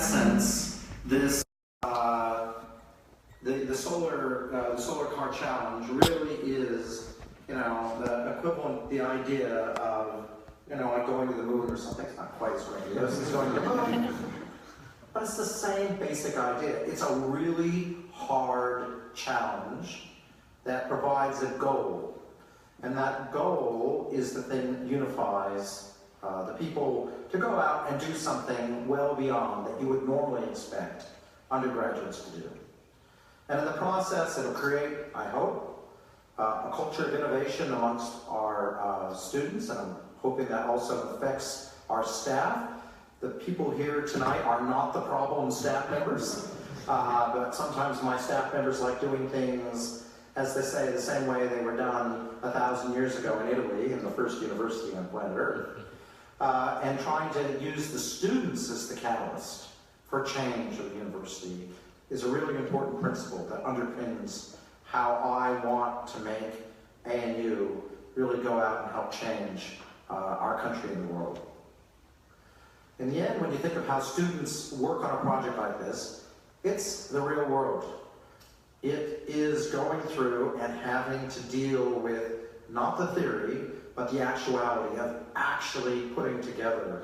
that sense, this the solar car challenge really is, the equivalent, the idea of, like going to the moon or something. It's not quite as grandiose as going to the moon, but it's the same basic idea. It's a really hard challenge that provides a goal, and that goal is the thing that unifies the people to go out and do something well beyond that you would normally expect undergraduates to do. And in the process, it'll create, I hope, a culture of innovation amongst our students, and I'm hoping that also affects our staff. The people here tonight are not the problem staff members, but sometimes my staff members like doing things, as they say, the same way they were done 1,000 years ago in Italy, in the first university on planet Earth, and trying to use the students as the catalyst for change of the university is a really important principle that underpins how I want to make ANU really go out and help change our country and the world. In the end, when you think of how students work on a project like this, it's the real world. It is going through and having to deal with not the theory, but the actuality of actually putting together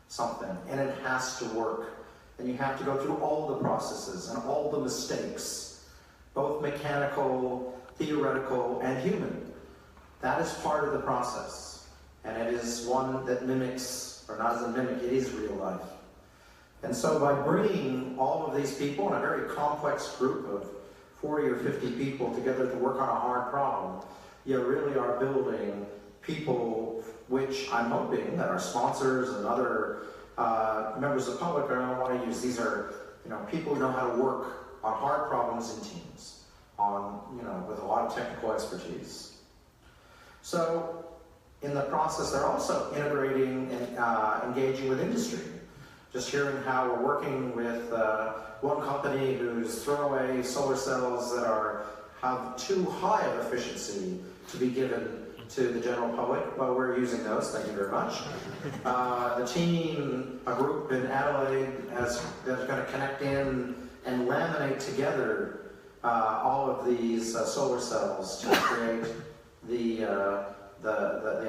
something. And it has to work. And you have to go through all the processes and all the mistakes, both mechanical, theoretical, and human. That is part of the process. And it is one that mimics, or not as a mimic, it is real life. And so by bringing all of these people in a very complex group of 40 or 50 people together to work on a hard problem, you really are building people which I'm hoping that our sponsors and other members of the public are going to want to use. These are people who know how to work on hard problems in teams, with a lot of technical expertise. So in the process, they're also integrating and engaging with industry. Just hearing how we're working with one company whose throwaway solar cells that have too high of efficiency to be given to the general public. Well, we're using those, thank you very much. The team, a group in Adelaide, that's going to connect in and laminate together all of these solar cells to create the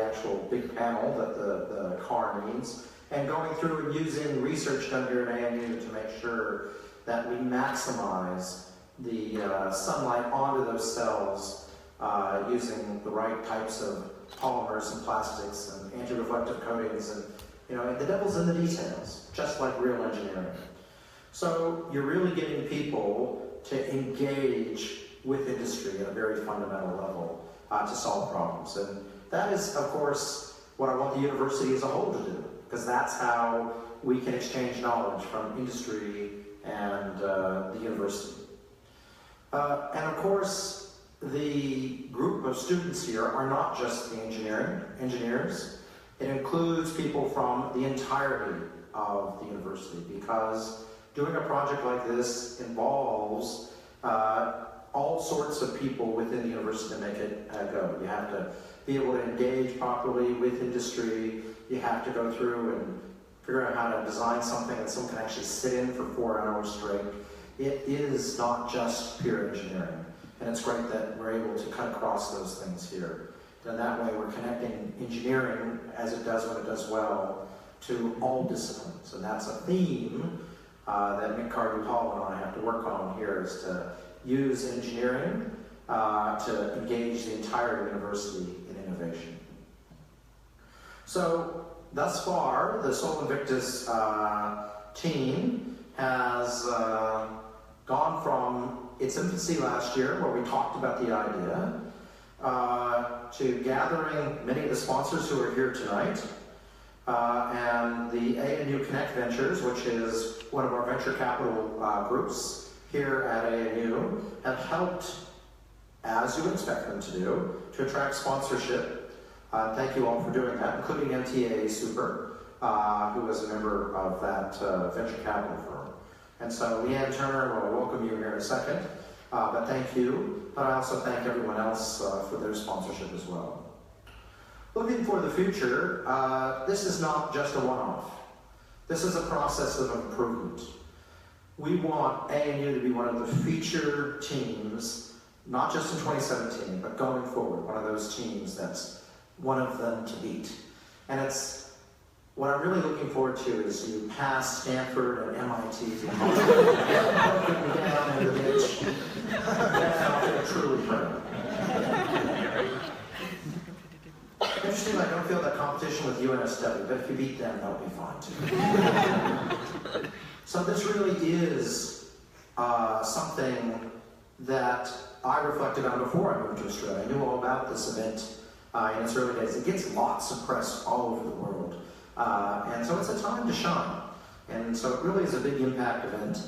actual big panel that the car needs. And going through and using research done here at ANU to make sure that we maximize the sunlight onto those cells using the right types of polymers and plastics and anti-reflective coatings, and the devil's in the details, just like real engineering. So you're really getting people to engage with industry at a very fundamental level to solve problems. And that is, of course, what I want the university as a whole to do, because that's how we can exchange knowledge from industry and the university. And of course, the group of students here are not just the engineers. It includes people from the entirety of the university, because doing a project like this involves all sorts of people within the university to make it go. You have to be able to engage properly with industry. You have to go through and figure out how to design something that someone can actually sit in for 4 hours straight. It is not just pure engineering. And it's great that we're able to cut across those things here. And that way we're connecting engineering, as it does when it does well, to all disciplines. And that's a theme that Mick Cardew-Hall and I have to work on here, is to use engineering to engage the entire university in innovation. So thus far, the Sol Invictus team has gone from its infancy last year, where we talked about the idea, to gathering many of the sponsors who are here tonight, and the ANU Connect Ventures, which is one of our venture capital groups here at ANU, have helped, as you would expect them to do, to attract sponsorship. Thank you all for doing that, including MTAA Super, who is a member of that venture capital firm. And so Leanne Turner will welcome you here in a second, but thank you. But I also thank everyone else for their sponsorship as well. Looking for the future, this is not just a one-off. This is a process of improvement. we want ANU to be one of the feature teams, not just in 2017, but going forward, one of those teams that's one of them to beat. And it's, what I'm really looking forward to is you pass Stanford and MIT to put me down in the ditch. Then I'll feel truly proud. Interesting, I don't feel that competition with UNSW, but if you beat them, that'll be fine too. So this really is something that I reflected on before I moved to Australia. I knew all about this event in its early days. It gets lots of press all over the world. And so it's a time to shine. And so it really is a big impact event,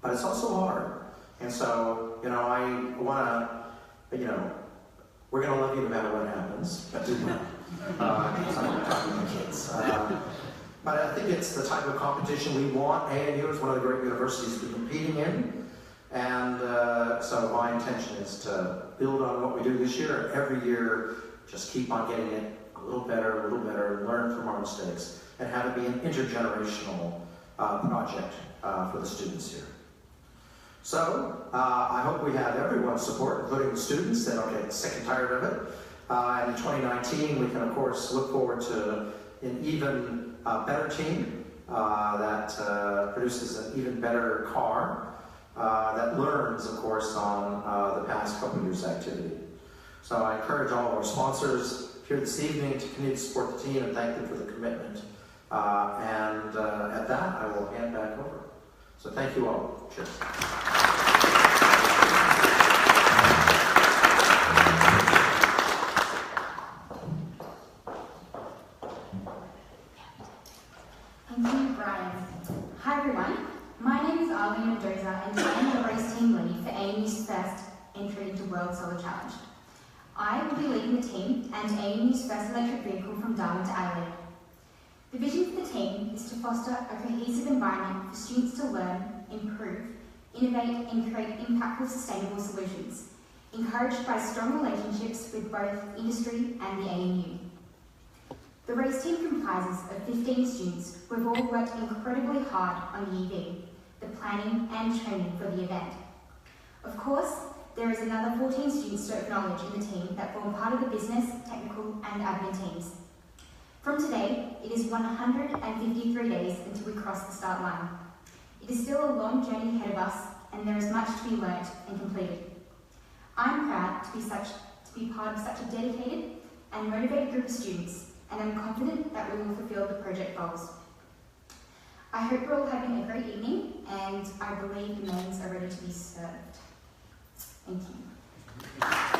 but it's also hard. And so, you know, I want to, you know, we're going to love you no matter what happens, but do well. Because I'm not talking to the kids. But I think it's the type of competition we want. ANU is one of the great universities to be competing in. And so my intention is to build on what we do this year. Every year, just keep on getting it a little better, learn from our mistakes, and have it be an intergenerational project for the students here. So, I hope we have everyone's support, including the students. They don't get sick and tired of it. And in 2019, we can, of course, look forward to an even better team that produces an even better car that learns, of course, on the past couple of years' activity. So I encourage all of our sponsors here this evening to continue to support the team and thank them for the commitment. And at that, I will hand back over. So thank you all. Cheers. Thank you, Brian. Hi everyone, my name is Arlene Mendoza and I am the race team lead for ANU's first entry into World Solar Challenge. I will be leading the team and ANU's first electric vehicle from Darwin to Adelaide. The vision for the team is to foster a cohesive environment for students to learn, improve, innovate and create impactful sustainable solutions, encouraged by strong relationships with both industry and the ANU. The race team comprises of 15 students who have all worked incredibly hard on the EV, the planning and training for the event. Of course, there is another 14 students to acknowledge in the team that form part of the business, technical and admin teams. From today, it is 153 days until we cross the start line. It is still a long journey ahead of us and there is much to be learnt and completed. I'm proud to be part of such a dedicated and motivated group of students, and I'm confident that we will fulfil the project goals. I hope you're all having a great evening, and I believe the mains are ready to be served. Thank you.